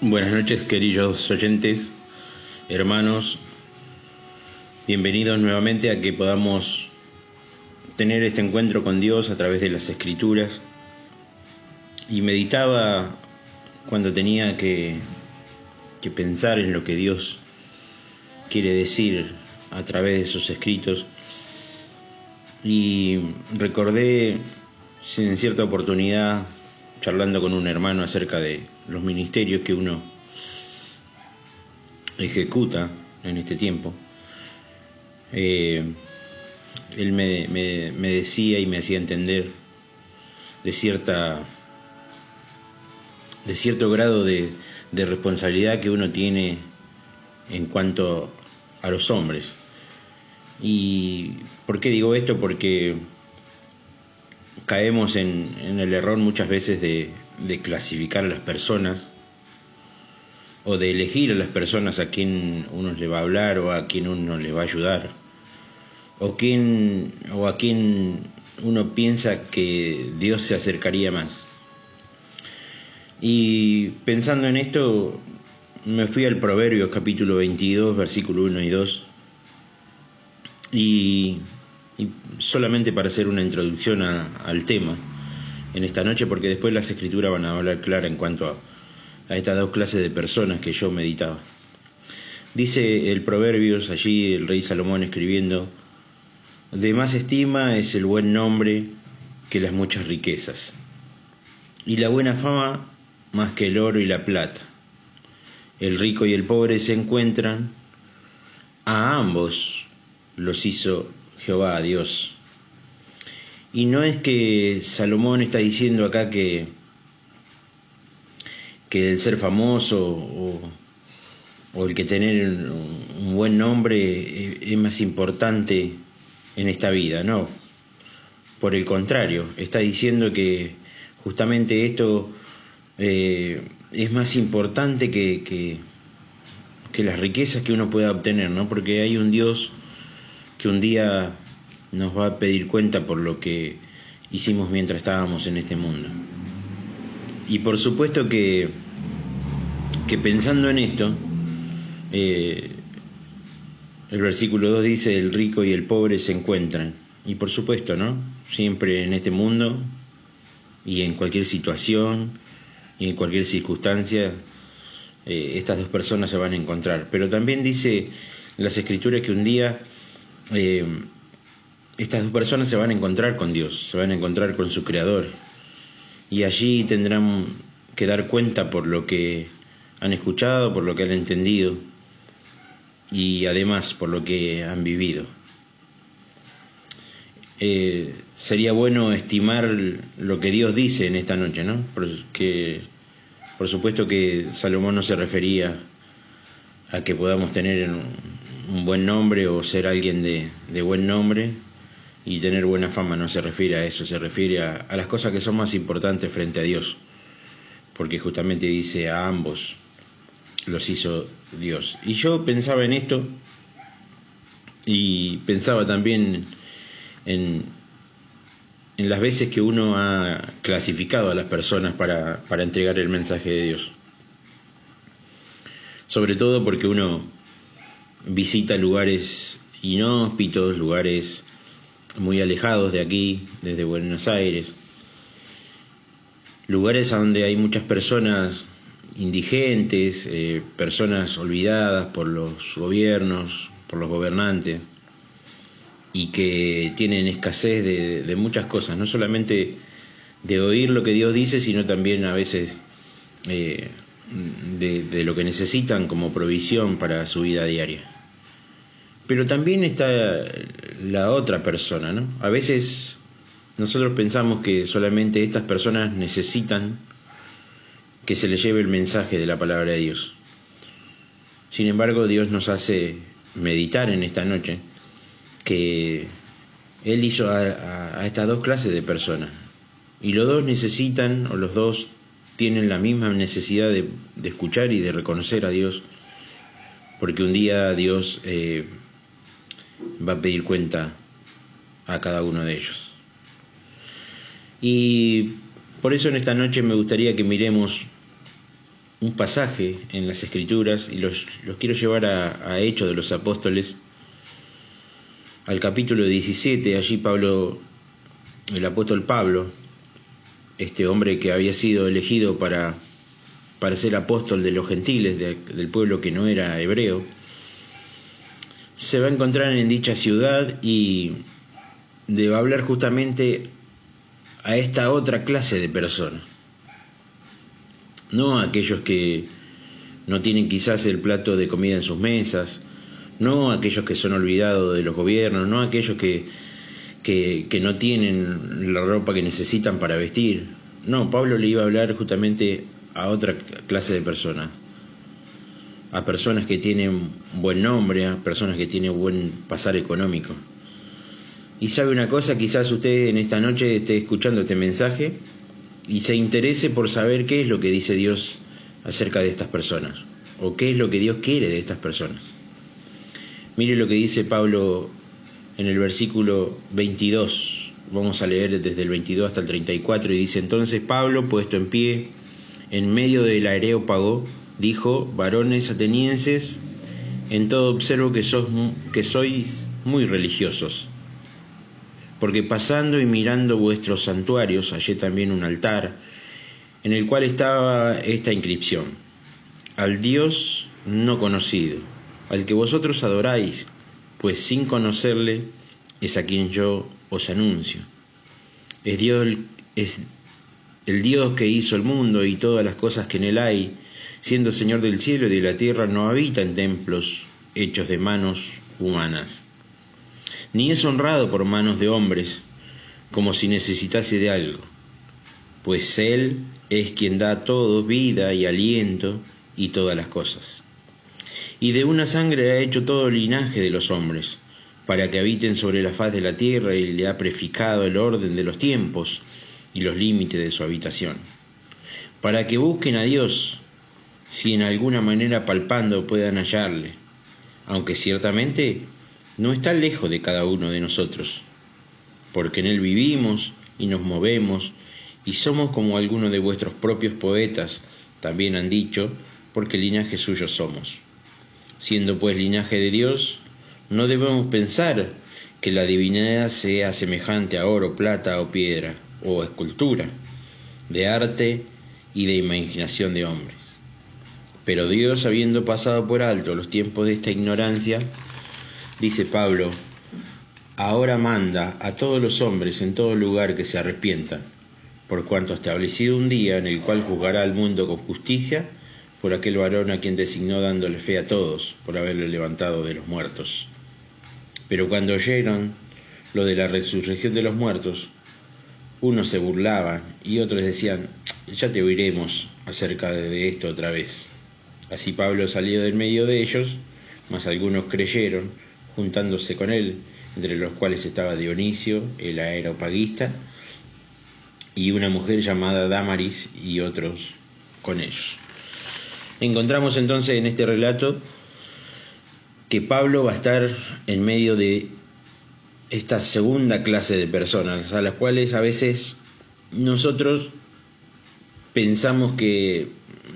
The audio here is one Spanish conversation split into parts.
Buenas noches, queridos oyentes, hermanos. Bienvenidos nuevamente a que podamos tener este encuentro con Dios a través de las Escrituras. Y meditaba cuando tenía que pensar en lo que Dios quiere decir a través de sus escritos. Y recordé en cierta oportunidad, charlando con un hermano acerca de los ministerios que uno ejecuta en este tiempo, él me decía y me hacía entender de cierto grado de responsabilidad que uno tiene en cuanto a los hombres. ¿Y por qué digo esto? Porque caemos en el error muchas veces de clasificar a las personas, o de elegir a las personas a quien uno le va a hablar o a quien uno le va a ayudar, o a quien uno piensa que Dios se acercaría más. Y pensando en esto, me fui al Proverbios capítulo 22, versículo 1 y 2, y solamente para hacer una introducción al tema en esta noche, porque después las escrituras van a hablar clara en cuanto a estas dos clases de personas que yo meditaba. Dice el Proverbios, allí el rey Salomón escribiendo: de más estima es el buen nombre que las muchas riquezas, y la buena fama más que el oro y la plata. El rico y el pobre se encuentran, a ambos los hizo Jehová Dios. Y no es que Salomón está diciendo acá que el ser famoso o el que tener un buen nombre es más importante en esta vida, no. Por el contrario, está diciendo que justamente esto es más importante que las riquezas que uno pueda obtener, ¿no? Porque hay un Dios que un día nos va a pedir cuenta por lo que hicimos mientras estábamos en este mundo. Y por supuesto que pensando en esto, el versículo 2 dice: el rico y el pobre se encuentran. Y por supuesto, ¿no? Siempre en este mundo y en cualquier situación y en cualquier circunstancia, estas dos personas se van a encontrar. Pero también dice las Escrituras que un día estas dos personas se van a encontrar con Dios, se van a encontrar con su Creador, y allí tendrán que dar cuenta por lo que han escuchado, por lo que han entendido y además por lo que han vivido. Sería bueno estimar lo que Dios dice en esta noche, ¿no? Porque por supuesto que Salomón no se refería a que podamos tener un buen nombre o ser alguien de buen nombre y tener buena fama. No se refiere a eso, se refiere a las cosas que son más importantes frente a Dios, porque justamente dice: a ambos los hizo Dios. Y yo pensaba en esto y pensaba también en las veces que uno ha clasificado a las personas para entregar el mensaje de Dios. Sobre todo porque uno visita lugares inhóspitos, lugares muy alejados de aquí, desde Buenos Aires, lugares a donde hay muchas personas indigentes, personas olvidadas por los gobiernos, por los gobernantes, y que tienen escasez de muchas cosas, no solamente de oír lo que Dios dice, sino también a veces de lo que necesitan como provisión para su vida diaria. Pero también está la otra persona, ¿no? A veces nosotros pensamos que solamente estas personas necesitan que se les lleve el mensaje de la palabra de Dios. Sin embargo, Dios nos hace meditar en esta noche que Él hizo a estas dos clases de personas, y los dos necesitan, o los dos tienen la misma necesidad de escuchar y de reconocer a Dios, porque un día Dios va a pedir cuenta a cada uno de ellos. Y por eso en esta noche me gustaría que miremos un pasaje en las Escrituras y los quiero llevar a Hechos de los Apóstoles, al capítulo 17. Allí Pablo, el apóstol Pablo, este hombre que había sido elegido para ser apóstol de los gentiles, del pueblo que no era hebreo, se va a encontrar en dicha ciudad y va a hablar justamente a esta otra clase de personas, no a aquellos que no tienen quizás el plato de comida en sus mesas, no a aquellos que son olvidados de los gobiernos, no a aquellos que no tienen la ropa que necesitan para vestir. No, Pablo le iba a hablar justamente a otra clase de personas, a personas que tienen buen nombre, a personas que tienen buen pasar económico. Y sabe una cosa, quizás usted en esta noche esté escuchando este mensaje y se interese por saber qué es lo que dice Dios acerca de estas personas, o qué es lo que Dios quiere de estas personas. Mire lo que dice Pablo en el versículo 22, vamos a leer desde el 22 hasta el 34, y dice: entonces Pablo, puesto en pie en medio del Areópago, dijo: varones atenienses, en todo observo que sois muy religiosos, porque pasando y mirando vuestros santuarios hallé también un altar, en el cual estaba esta inscripción: al Dios no conocido, al que vosotros adoráis, pues sin conocerle es a quien yo os anuncio. Es el Dios que hizo el mundo y todas las cosas que en él hay, siendo Señor del cielo y de la tierra, no habita en templos hechos de manos humanas, ni es honrado por manos de hombres, como si necesitase de algo, pues Él es quien da a todos vida y aliento y todas las cosas. Y de una sangre ha hecho todo linaje de los hombres, para que habiten sobre la faz de la tierra, y le ha prefijado el orden de los tiempos y los límites de su habitación, para que busquen a Dios, si en alguna manera palpando puedan hallarle, aunque ciertamente no está lejos de cada uno de nosotros, porque en él vivimos y nos movemos, y somos como algunos de vuestros propios poetas también han dicho, porque linaje suyo somos. Siendo pues linaje de Dios, no debemos pensar que la divinidad sea semejante a oro, plata o piedra, o escultura, de arte y de imaginación de hombres. Pero Dios, habiendo pasado por alto los tiempos de esta ignorancia, dice Pablo, ahora manda a todos los hombres en todo lugar que se arrepientan, por cuanto ha establecido un día en el cual juzgará al mundo con justicia por aquel varón a quien designó, dándole fe a todos por haberle levantado de los muertos. Pero cuando oyeron lo de la resurrección de los muertos, unos se burlaban y otros decían: ya te oiremos acerca de esto otra vez. Así Pablo salió del medio de ellos, mas algunos creyeron, juntándose con él, entre los cuales estaba Dionisio, el areopagista, y una mujer llamada Dámaris, y otros con ellos. Encontramos entonces en este relato que Pablo va a estar en medio de esta segunda clase de personas, a las cuales a veces nosotros pensamos que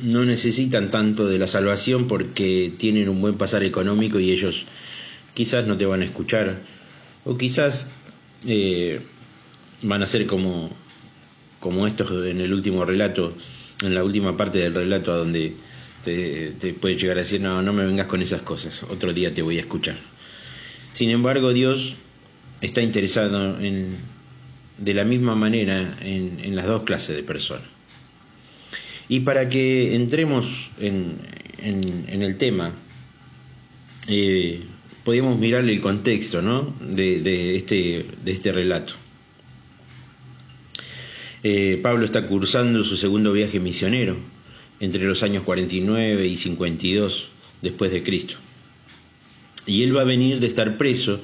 no necesitan tanto de la salvación porque tienen un buen pasar económico y ellos quizás no te van a escuchar, o quizás van a ser como estos en el último relato, en la última parte del relato, a donde te puede llegar a decir: no me vengas con esas cosas, otro día te voy a escuchar. Sin embargo, Dios está interesado de la misma manera en las dos clases de personas. Y para que entremos en el tema, podemos mirarle el contexto, ¿no?, de este relato. Pablo está cursando su segundo viaje misionero entre los años 49 y 52 después de Cristo. Y él va a venir de estar preso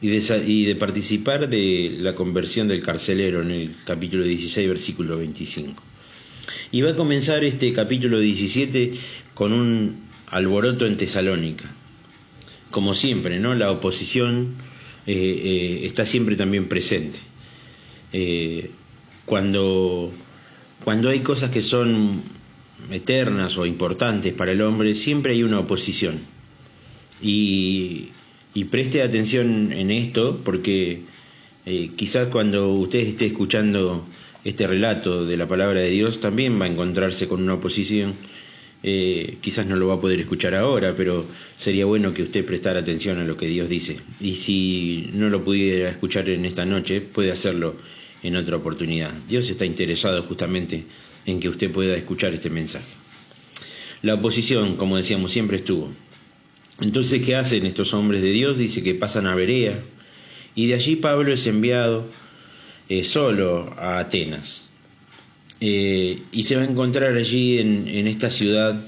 y de participar de la conversión del carcelero en el capítulo 16, versículo 25. Y va a comenzar este capítulo 17 con un alboroto en Tesalónica. Como siempre, ¿no?, la oposición está siempre también presente. Cuando hay cosas que son eternas o importantes para el hombre, siempre hay una oposición. Y preste atención en esto, porque quizás cuando usted esté escuchando este relato de la palabra de Dios, también va a encontrarse con una oposición. Quizás no lo va a poder escuchar ahora, pero sería bueno que usted prestara atención a lo que Dios dice. Y si no lo pudiera escuchar en esta noche, puede hacerlo en otra oportunidad. Dios está interesado justamente en que usted pueda escuchar este mensaje. La oposición, como decíamos, siempre estuvo. Entonces, ¿qué hacen estos hombres de Dios? Dice que pasan a Berea, y de allí Pablo es enviado solo a Atenas. Y se va a encontrar allí en esta ciudad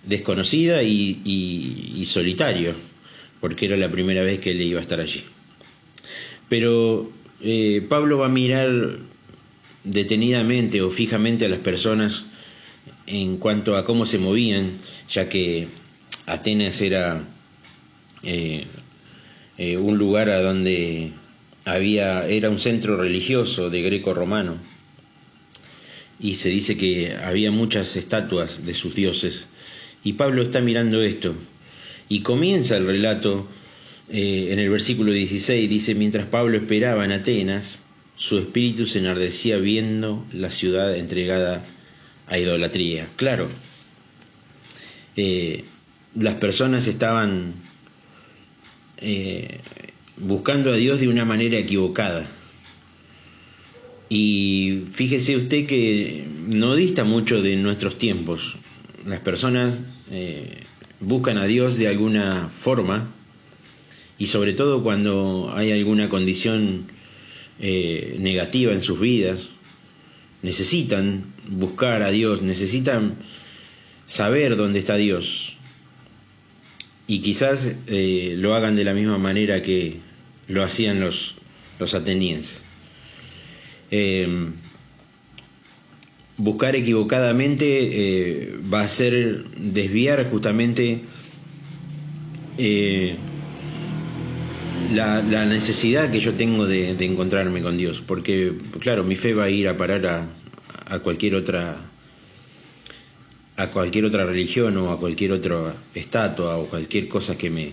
desconocida y solitario, porque era la primera vez que él iba a estar allí. Pero Pablo va a mirar detenidamente o fijamente a las personas en cuanto a cómo se movían, ya que Atenas era un lugar a donde era un centro religioso de greco-romano, y se dice que había muchas estatuas de sus dioses, y Pablo está mirando esto, y comienza el relato en el versículo 16, dice: mientras Pablo esperaba en Atenas, su espíritu se enardecía viendo la ciudad entregada a idolatría. Claro, las personas estaban buscando a Dios de una manera equivocada. Y fíjese usted que no dista mucho de nuestros tiempos. Las personas buscan a Dios de alguna forma, y sobre todo cuando hay alguna condición negativa en sus vidas, necesitan buscar a Dios, necesitan saber dónde está Dios. Y quizás lo hagan de la misma manera que lo hacían los atenienses. Buscar equivocadamente va a ser desviar justamente la necesidad que yo tengo de encontrarme con Dios, porque claro, mi fe va a ir a parar a cualquier otra religión, o a cualquier otra estatua, o cualquier cosa que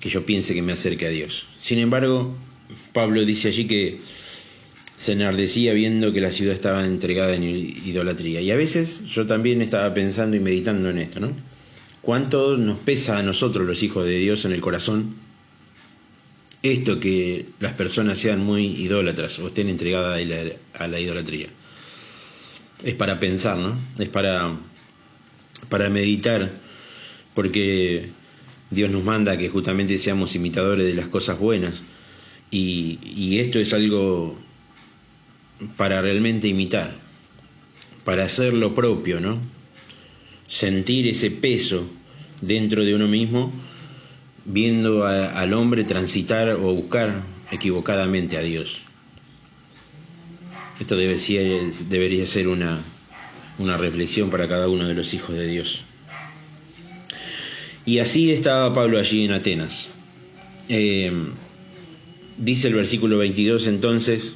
yo piense que me acerque a Dios. Sin embargo, Pablo dice allí que se enardecía viendo que la ciudad estaba entregada en idolatría. Y a veces yo también estaba pensando y meditando en esto, ¿no? ¿Cuánto nos pesa a nosotros, los hijos de Dios, en el corazón esto, que las personas sean muy idólatras o estén entregadas a la idolatría? Es para pensar, ¿no? Es para meditar, porque Dios nos manda que justamente seamos imitadores de las cosas buenas, y esto es algo para realmente imitar, para hacer lo propio, ¿no? Sentir ese peso dentro de uno mismo, viendo al hombre transitar o buscar equivocadamente a Dios. Esto debería ser una reflexión para cada uno de los hijos de Dios. Y así estaba Pablo allí en Atenas. Dice el versículo 22 entonces,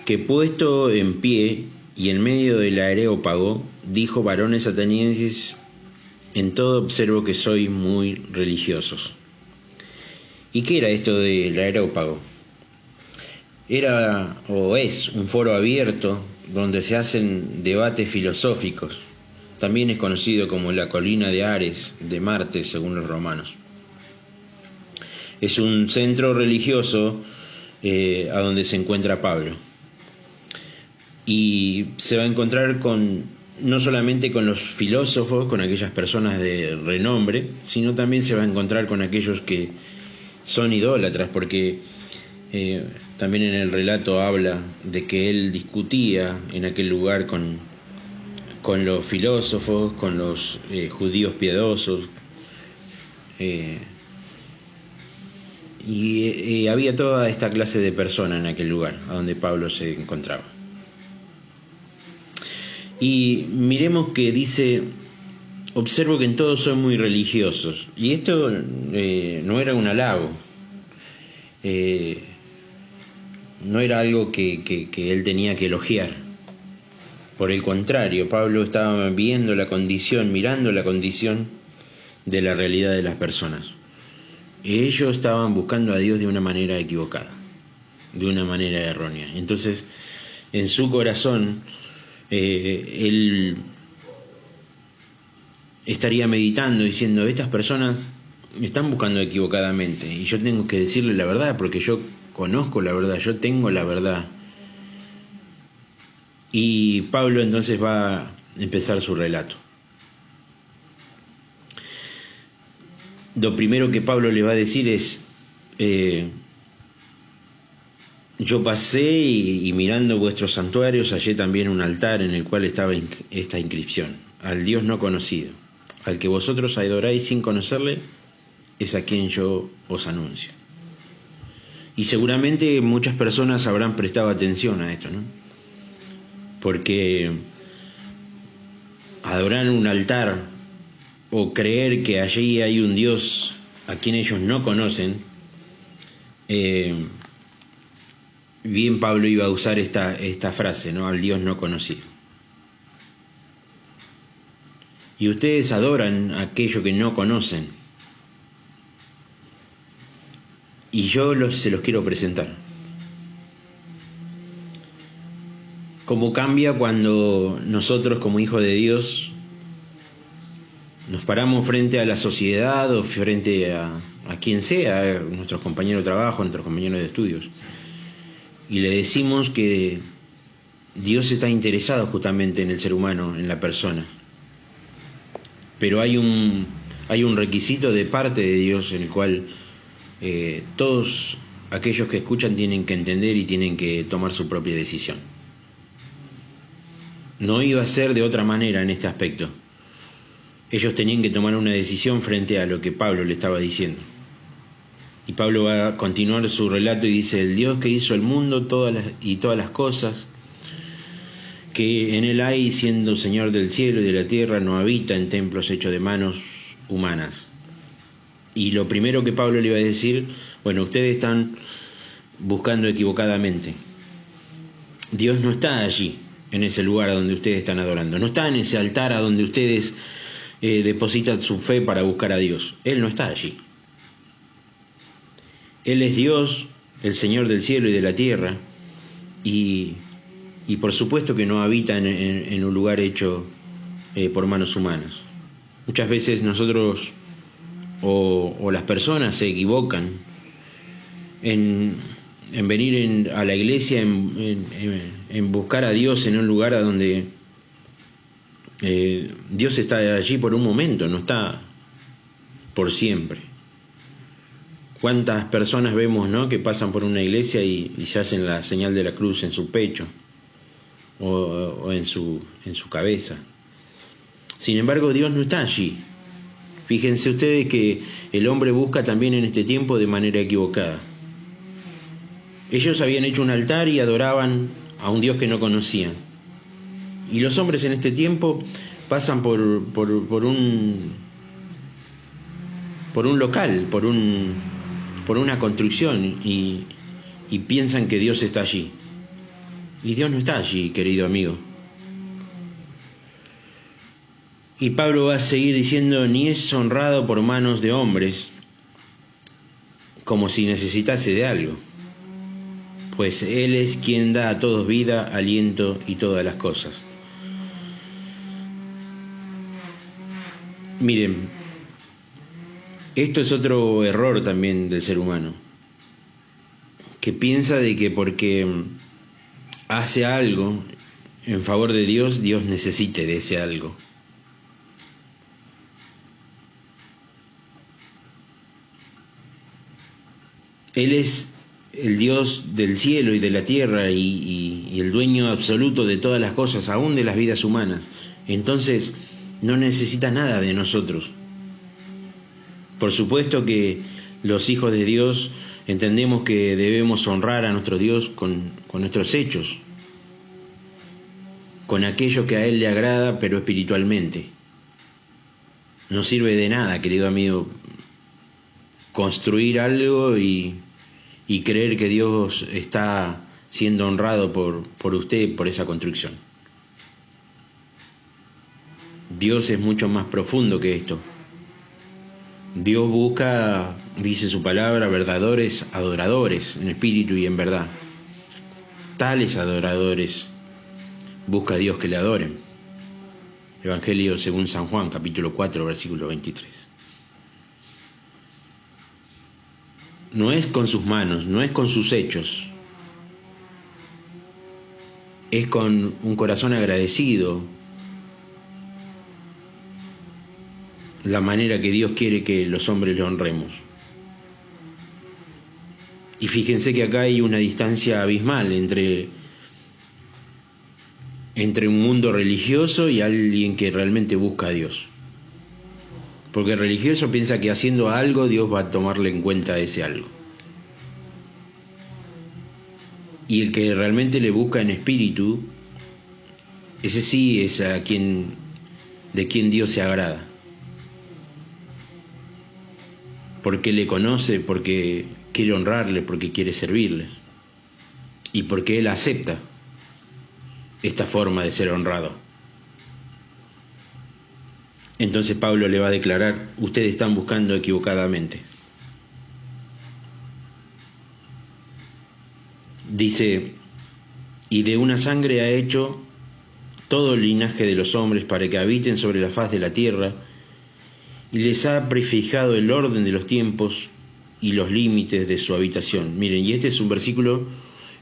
que puesto en pie y en medio del Areópago, dijo: varones atenienses, en todo observo que sois muy religiosos. ¿Y qué era esto del Areópago? Era o es un foro abierto donde se hacen debates filosóficos. También es conocido como la colina de Ares, de Marte, según los romanos. Es un centro religioso a donde se encuentra Pablo. Y se va a encontrar no solamente con los filósofos, con aquellas personas de renombre, sino también se va a encontrar con aquellos que son idólatras, porque también en el relato habla de que él discutía en aquel lugar con los filósofos, con los judíos piadosos, y había toda esta clase de personas en aquel lugar a donde Pablo se encontraba. Y miremos que dice: observo que en todos son muy religiosos. Y esto no era un halago, no era algo que él tenía que elogiar. Por el contrario, Pablo estaba viendo la condición, mirando la condición de la realidad de las personas. Ellos estaban buscando a Dios de una manera equivocada, de una manera errónea. Entonces, en su corazón, él estaría meditando, diciendo, estas personas están buscando equivocadamente, y yo tengo que decirle la verdad, porque yo conozco la verdad, yo tengo la verdad. Y Pablo entonces va a empezar su relato. Lo primero que Pablo le va a decir es, yo pasé y mirando vuestros santuarios hallé también un altar en el cual estaba esta inscripción: al Dios no conocido, al que vosotros adoráis sin conocerle, es a quien yo os anuncio. Y seguramente muchas personas habrán prestado atención a esto, ¿no? Porque adorar un altar o creer que allí hay un Dios a quien ellos no conocen, bien Pablo iba a usar esta frase, ¿no? Al Dios no conocido. Y ustedes adoran aquello que no conocen. Y yo se los quiero presentar. Cómo cambia cuando nosotros, como hijos de Dios, nos paramos frente a la sociedad o frente a quien sea, nuestros compañeros de trabajo, nuestros compañeros de estudios, y le decimos que Dios está interesado justamente en el ser humano, en la persona. Pero hay un requisito de parte de Dios en el cual todos aquellos que escuchan tienen que entender y tienen que tomar su propia decisión. No iba a ser de otra manera en este aspecto. Ellos tenían que tomar una decisión frente a lo que Pablo le estaba diciendo. Y Pablo va a continuar su relato y dice: el Dios que hizo el mundo todas las cosas que en él hay, siendo Señor del cielo y de la tierra, no habita en templos hechos de manos humanas. Y lo primero que Pablo le iba a decir: bueno, ustedes están buscando equivocadamente. Dios no está allí, en ese lugar a donde ustedes están adorando. No está en ese altar a donde ustedes depositan su fe para buscar a Dios. Él no está allí. Él es Dios, el Señor del cielo y de la tierra, y por supuesto que no habita en un lugar hecho por manos humanas. Muchas veces nosotros o las personas se equivocan en venir a la iglesia, en buscar a Dios en un lugar a donde Dios está allí por un momento, no está por siempre. ¿Cuántas personas vemos, ¿no?, que pasan por una iglesia y se hacen la señal de la cruz en su pecho o en su cabeza? Sin embargo, Dios no está allí. Fíjense ustedes que el hombre busca también en este tiempo de manera equivocada. Ellos habían hecho un altar y adoraban a un Dios que no conocían. Y los hombres en este tiempo pasan por un local, por una construcción y piensan que Dios está allí. Y Dios no está allí, querido amigo. Y Pablo va a seguir diciendo: ni es honrado por manos de hombres, como si necesitase de algo, pues Él es quien da a todos vida, aliento y todas las cosas. Miren, esto es otro error también del ser humano, que piensa de que porque hace algo en favor de Dios, Dios necesite de ese algo. Él es el Dios del cielo y de la tierra y el dueño absoluto de todas las cosas, aún de las vidas humanas. Entonces no necesita nada de nosotros. Por supuesto que los hijos de Dios entendemos que debemos honrar a nuestro Dios con nuestros hechos, con aquello que a Él le agrada, pero espiritualmente. No sirve de nada, querido amigo, construir algo y creer que Dios está siendo honrado por usted, por esa construcción. Dios es mucho más profundo que esto. Dios busca, dice su palabra, verdaderos adoradores en espíritu y en verdad. Tales adoradores busca a Dios que le adoren. Evangelio según San Juan, capítulo 4, versículo 23. No es con sus manos, no es con sus hechos, es con un corazón agradecido, la manera que Dios quiere que los hombres le honremos. Y fíjense que acá hay una distancia abismal entre un mundo religioso y alguien que realmente busca a Dios. Porque el religioso piensa que haciendo algo Dios va a tomarle en cuenta ese algo. Y el que realmente le busca en espíritu, ese sí es de quien Dios se agrada. Porque le conoce, porque quiere honrarle, porque quiere servirle. Y porque Él acepta esta forma de ser honrado. Entonces Pablo le va a declarar: ustedes están buscando equivocadamente. Dice: y de una sangre ha hecho todo el linaje de los hombres para que habiten sobre la faz de la tierra, y les ha prefijado el orden de los tiempos y los límites de su habitación. Miren, y este es un versículo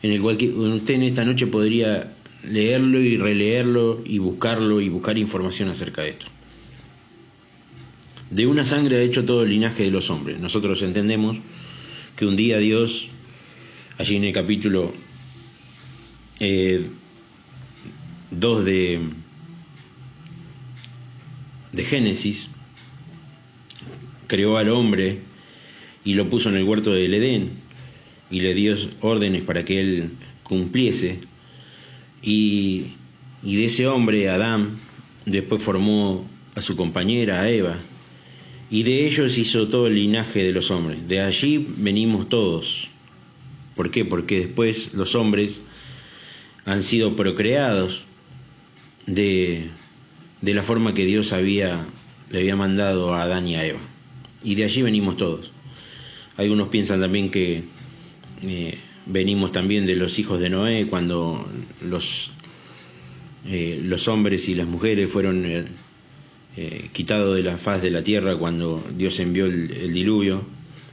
en el cual usted en esta noche podría leerlo y releerlo y buscar información acerca de esto. De una sangre ha hecho todo el linaje de los hombres. Nosotros entendemos que un día Dios, allí en el capítulo 2 de Génesis, creó al hombre y lo puso en el huerto del Edén y le dio órdenes para que él cumpliese, y de ese hombre, Adán, después formó a su compañera, a Eva, y de ellos hizo todo el linaje de los hombres. De allí venimos todos. ¿Por qué? Porque después los hombres han sido procreados de la forma que Dios le había mandado a Adán y a Eva. Y de allí venimos todos. Algunos piensan también que venimos también de los hijos de Noé, cuando los hombres y las mujeres fueron quitados de la faz de la tierra cuando Dios envió el diluvio,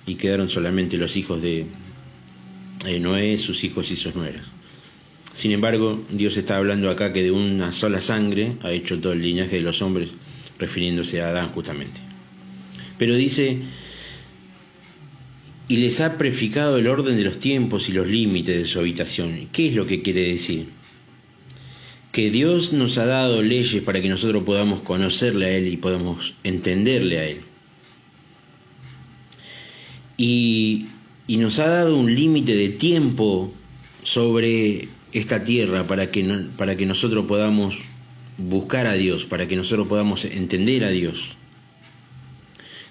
y quedaron solamente los hijos de Noé, sus hijos y sus nueras. Sin embargo, Dios está hablando acá que de una sola sangre ha hecho todo el linaje de los hombres, refiriéndose a Adán justamente. Pero dice: y les ha prefijado el orden de los tiempos y los límites de su habitación. ¿Qué es lo que quiere decir? Que Dios nos ha dado leyes para que nosotros podamos conocerle a Él y podamos entenderle a Él. Y nos ha dado un límite de tiempo sobre esta tierra para que nosotros podamos buscar a Dios, para que nosotros podamos entender a Dios.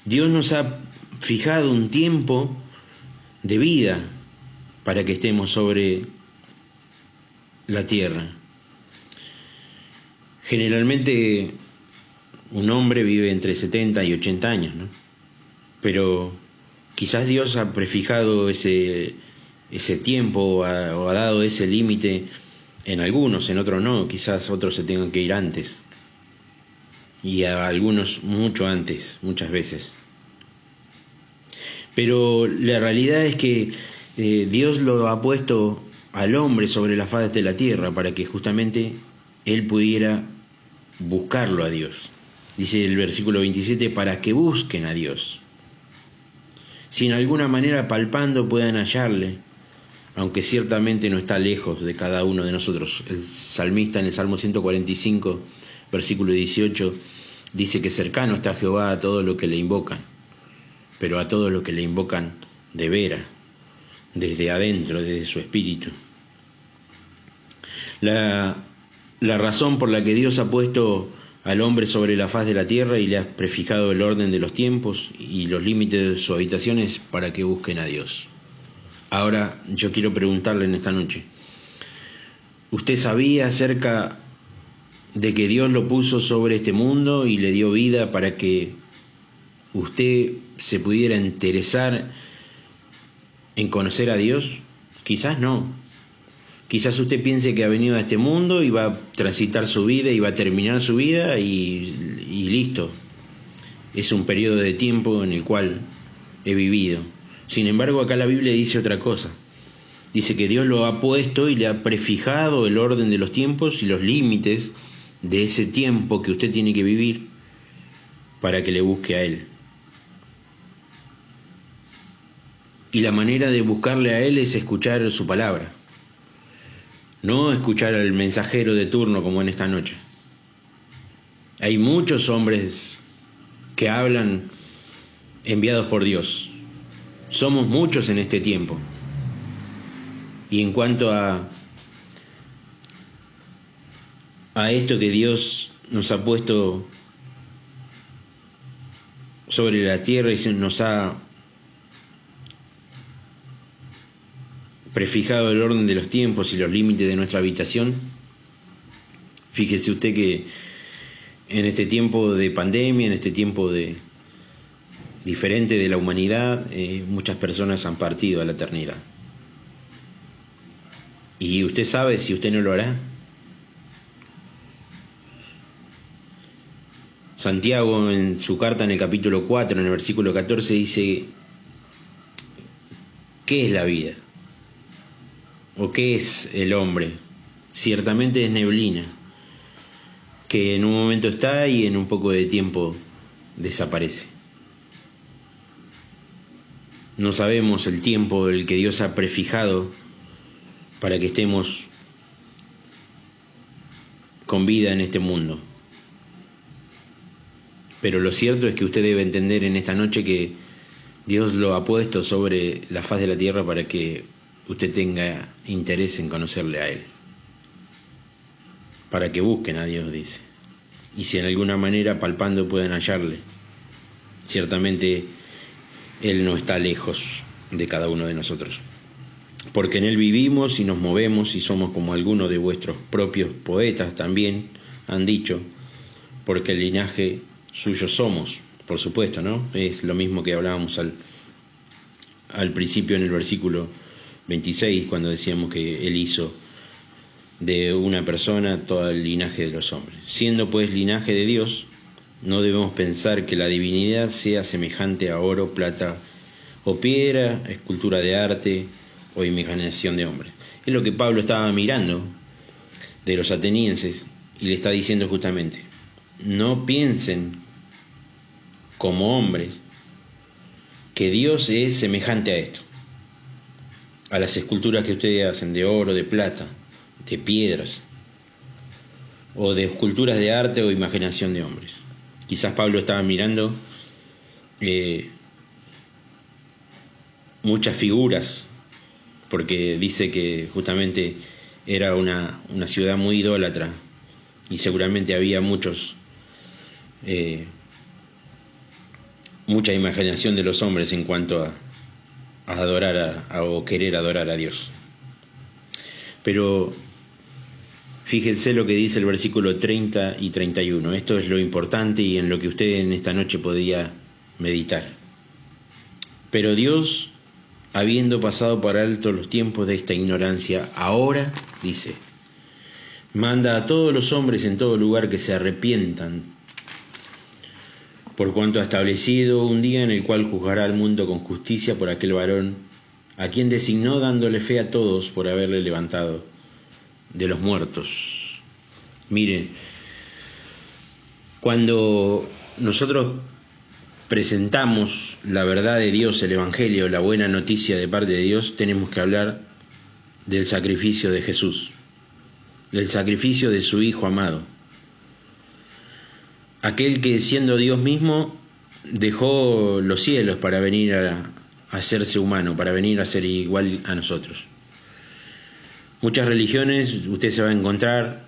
Dios nos ha fijado un tiempo de vida para que estemos sobre la tierra. Generalmente un hombre vive entre 70 y 80 años, ¿no? Pero quizás Dios ha prefijado ese tiempo o ha dado ese límite en algunos, en otros no. Quizás otros se tengan que ir antes, y a algunos mucho antes, muchas veces. Pero la realidad es que Dios lo ha puesto al hombre sobre la faz de la tierra para que justamente él pudiera buscarlo a Dios. Dice el versículo 27, para que busquen a Dios. Si en alguna manera palpando puedan hallarle, aunque ciertamente no está lejos de cada uno de nosotros. El salmista en el Salmo 145, versículo 18, dice que cercano está Jehová a todos los que le invocan, pero a todos los que le invocan de veras, desde adentro, desde su espíritu. La razón por la que Dios ha puesto al hombre sobre la faz de la tierra y le ha prefijado el orden de los tiempos y los límites de su habitación es para que busquen a Dios. Ahora yo quiero preguntarle en esta noche, ¿usted sabía acerca de que Dios lo puso sobre este mundo y le dio vida para que usted se pudiera interesar en conocer a Dios? Quizás no. Quizás usted piense que ha venido a este mundo y va a transitar su vida y va a terminar su vida y listo. Es un periodo de tiempo en el cual he vivido. Sin embargo, acá la Biblia dice otra cosa. Dice que Dios lo ha puesto y le ha prefijado el orden de los tiempos y los límites de ese tiempo que usted tiene que vivir para que le busque a Él. Y la manera de buscarle a Él es escuchar su palabra. No escuchar al mensajero de turno como en esta noche. Hay muchos hombres que hablan enviados por Dios. Somos muchos en este tiempo. Y en cuanto a esto que Dios nos ha puesto sobre la tierra y nos ha prefijado el orden de los tiempos y los límites de nuestra habitación, fíjese usted que en este tiempo de pandemia, en este tiempo diferente de la humanidad, muchas personas han partido a la eternidad. Y usted sabe si usted no lo hará. Santiago en su carta en el capítulo 4, en el versículo 14, dice: ¿qué es la vida? ¿O qué es el hombre? Ciertamente es neblina, que en un momento está y en un poco de tiempo desaparece. No sabemos el tiempo el que Dios ha prefijado para que estemos con vida en este mundo. Pero lo cierto es que usted debe entender en esta noche que Dios lo ha puesto sobre la faz de la tierra para que usted tenga interés en conocerle a Él. Para que busquen a Dios, dice. Y si en alguna manera palpando pueden hallarle. Ciertamente Él no está lejos de cada uno de nosotros. Porque en Él vivimos y nos movemos y somos como algunos de vuestros propios poetas también han dicho, porque el linaje suyo somos, por supuesto, ¿no? Es lo mismo que hablábamos al principio en el versículo 26, cuando decíamos que Él hizo de una persona todo el linaje de los hombres. Siendo pues linaje de Dios, no debemos pensar que la divinidad sea semejante a oro, plata o piedra, escultura de arte o imaginación de hombre. Es lo que Pablo estaba mirando de los atenienses y le está diciendo justamente: no piensen como hombres que Dios es semejante a esto, a las esculturas que ustedes hacen de oro, de plata, de piedras, o de esculturas de arte o imaginación de hombres. Quizás Pablo estaba mirando muchas figuras, porque dice que justamente era una ciudad muy idólatra y seguramente había mucha imaginación de los hombres en cuanto a adorar o querer adorar a Dios. Pero fíjense lo que dice el versículo 30 y 31. Esto es lo importante y en lo que usted en esta noche podía meditar. Pero Dios, habiendo pasado por alto los tiempos de esta ignorancia, ahora, dice, manda a todos los hombres en todo lugar que se arrepientan, por cuanto ha establecido un día en el cual juzgará al mundo con justicia por aquel varón, a quien designó dándole fe a todos por haberle levantado de los muertos. Miren, cuando nosotros presentamos la verdad de Dios, el Evangelio, la buena noticia de parte de Dios, tenemos que hablar del sacrificio de Jesús, del sacrificio de su Hijo amado. Aquel que siendo Dios mismo dejó los cielos para venir a hacerse humano, para venir a ser igual a nosotros. Muchas religiones usted se va a encontrar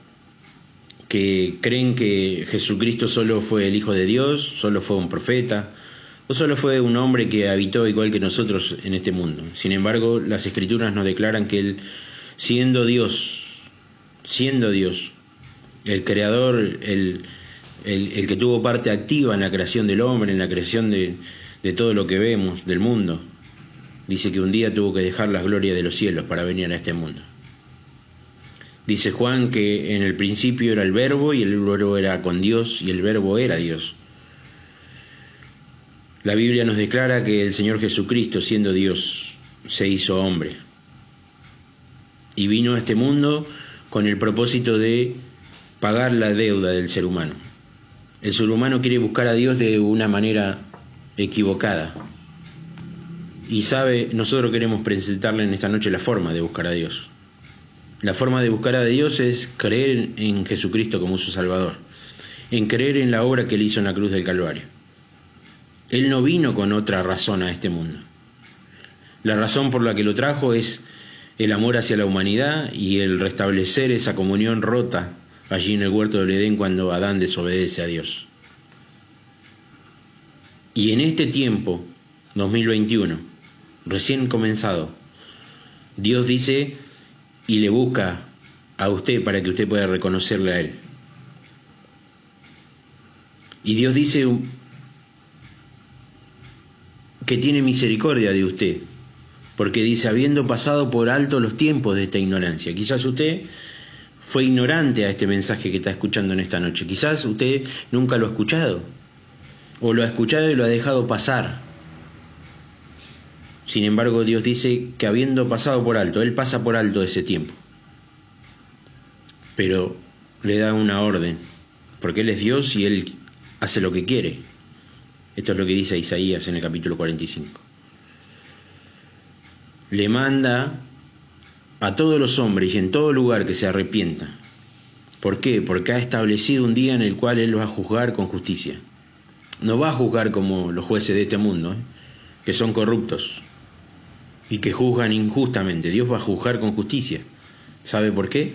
que creen que Jesucristo solo fue el Hijo de Dios, solo fue un profeta, o solo fue un hombre que habitó igual que nosotros en este mundo. Sin embargo, las Escrituras nos declaran que Él, siendo Dios, el creador, el que tuvo parte activa en la creación del hombre, en la creación de todo lo que vemos, del mundo. Dice que un día tuvo que dejar las glorias de los cielos para venir a este mundo. Dice Juan que en el principio era el Verbo y el Verbo era con Dios y el Verbo era Dios. La Biblia nos declara que el Señor Jesucristo, siendo Dios, se hizo hombre y vino a este mundo con el propósito de pagar la deuda del ser humano. El ser humano quiere buscar a Dios de una manera equivocada y nosotros queremos presentarle en esta noche la forma de buscar a Dios. La forma de buscar a Dios es creer en Jesucristo como su Salvador, en creer en la obra que Él hizo en la cruz del Calvario. Él no vino con otra razón a este mundo. La razón por la que lo trajo es el amor hacia la humanidad y el restablecer esa comunión rota allí en el huerto del Edén cuando Adán desobedece a Dios. Y en este tiempo, 2021, recién comenzado, Dios dice y le busca a usted para que usted pueda reconocerle a Él. Y Dios dice que tiene misericordia de usted, porque dice, habiendo pasado por alto los tiempos de esta ignorancia. Quizás usted fue ignorante a este mensaje que está escuchando en esta noche. Quizás usted nunca lo ha escuchado, o lo ha escuchado y lo ha dejado pasar. Sin embargo, Dios dice que habiendo pasado por alto, Él pasa por alto ese tiempo, pero le da una orden, porque Él es Dios y Él hace lo que quiere. Esto es lo que dice Isaías en el capítulo 45. Le manda a todos los hombres y en todo lugar que se arrepientan. ¿Por qué? Porque ha establecido un día en el cual Él los va a juzgar con justicia. No va a juzgar como los jueces de este mundo, que son corruptos y que juzgan injustamente. Dios va a juzgar con justicia. ¿Sabe por qué?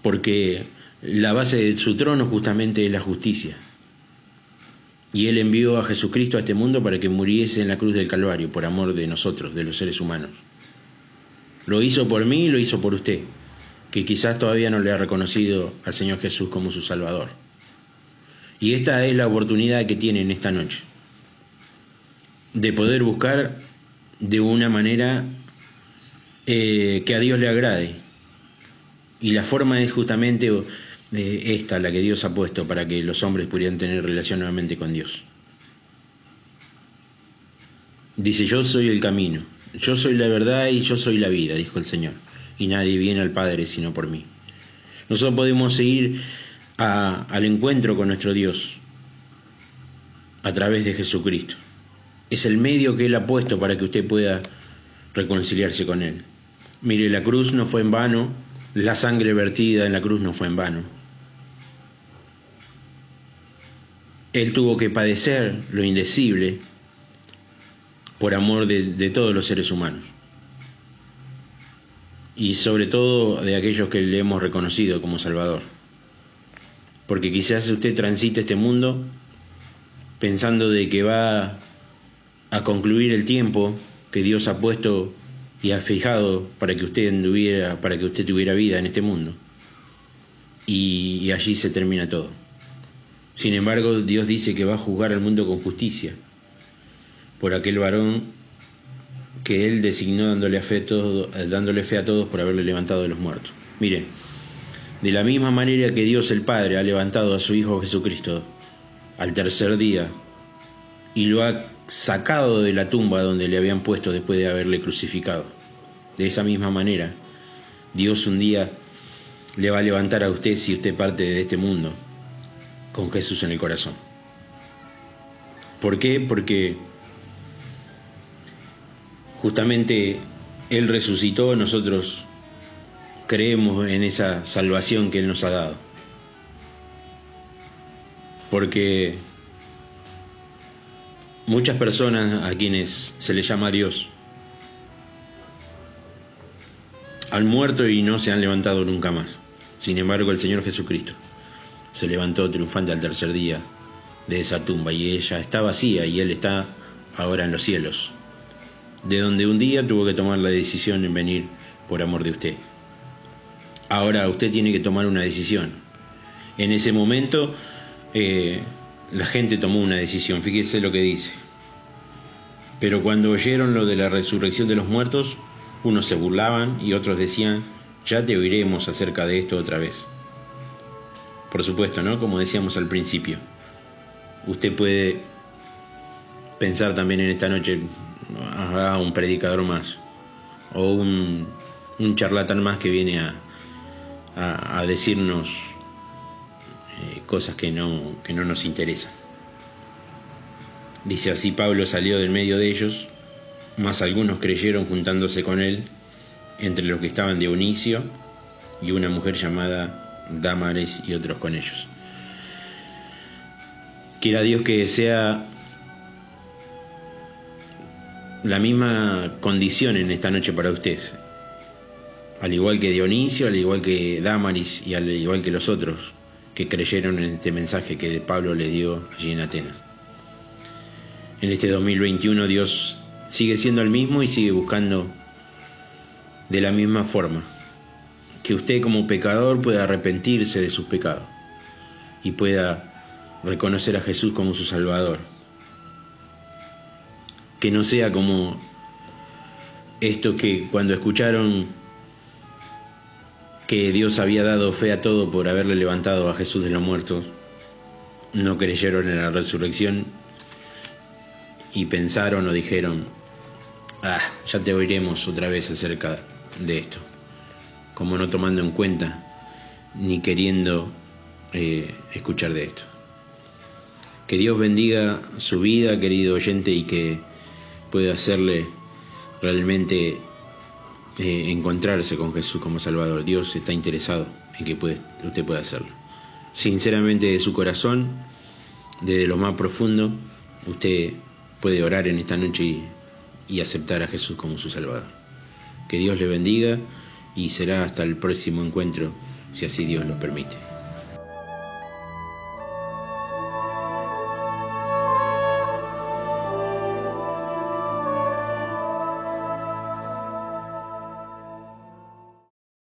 Porque la base de su trono justamente es la justicia. Y Él envió a Jesucristo a este mundo para que muriese en la cruz del Calvario por amor de nosotros, de los seres humanos. Lo hizo por mí y lo hizo por usted, que quizás todavía no le ha reconocido al Señor Jesús como su Salvador. Y esta es la oportunidad que tiene en esta noche, de poder buscar de una manera que a Dios le agrade. Y la forma es justamente esta, la que Dios ha puesto para que los hombres pudieran tener relación nuevamente con Dios. Dice, yo soy el camino, yo soy la verdad y yo soy la vida, dijo el Señor, y nadie viene al Padre sino por mí. Nosotros podemos seguir al encuentro con nuestro Dios a través de Jesucristo. Es el medio que Él ha puesto para que usted pueda reconciliarse con Él. Mire, la cruz no fue en vano, la sangre vertida en la cruz no fue en vano. Él tuvo que padecer lo indecible por amor de todos los seres humanos. Y sobre todo de aquellos que le hemos reconocido como Salvador. Porque quizás usted transite este mundo pensando de que va a concluir el tiempo que Dios ha puesto y ha fijado para que usted tuviera vida en este mundo. Y allí se termina todo. Sin embargo, Dios dice que va a juzgar al mundo con justicia por aquel varón que Él designó dándole fe a todos por haberle levantado de los muertos. Mire, de la misma manera que Dios el Padre ha levantado a su Hijo Jesucristo al tercer día y lo ha sacado de la tumba donde le habían puesto después de haberle crucificado, de esa misma manera Dios un día le va a levantar a usted si usted parte de este mundo con Jesús en el corazón. ¿Por qué? Porque justamente Él resucitó, nosotros creemos en esa salvación que Él nos ha dado. Porque muchas personas a quienes se les llama Dios han muerto y no se han levantado nunca más. Sin embargo, el Señor Jesucristo se levantó triunfante al tercer día de esa tumba y ella está vacía y Él está ahora en los cielos, de donde un día tuvo que tomar la decisión en venir por amor de usted. Ahora usted tiene que tomar una decisión. En ese momento la gente tomó una decisión, fíjese lo que dice. Pero cuando oyeron lo de la resurrección de los muertos, unos se burlaban y otros decían, ya te oiremos acerca de esto otra vez. Por supuesto, ¿no? Como decíamos al principio, usted puede pensar también en esta noche, un predicador más, o un charlatán más que viene a decirnos cosas que no nos interesan. Dice así: Pablo salió del medio de ellos, mas algunos creyeron juntándose con él, entre los que estaban Dionisio y una mujer llamada Dámaris y otros con ellos. Quiera Dios que sea la misma condición en esta noche para usted, al igual que Dionisio, al igual que Dámaris y al igual que los otros que creyeron en este mensaje que Pablo le dio allí en Atenas. En este 2021 Dios sigue siendo el mismo y sigue buscando de la misma forma que usted como pecador pueda arrepentirse de sus pecados y pueda reconocer a Jesús como su Salvador. Que no sea como esto que cuando escucharon que Dios había dado fe a todo por haberle levantado a Jesús de los muertos, no creyeron en la resurrección y pensaron o dijeron, ya te oiremos otra vez acerca de esto, como no tomando en cuenta ni queriendo escuchar de esto. Que Dios bendiga su vida, querido oyente, y que pueda hacerle realmente encontrarse con Jesús como Salvador. Dios está interesado en que usted pueda hacerlo. Sinceramente, de su corazón, desde lo más profundo, usted puede orar en esta noche y aceptar a Jesús como su Salvador. Que Dios le bendiga y será hasta el próximo encuentro, si así Dios lo permite.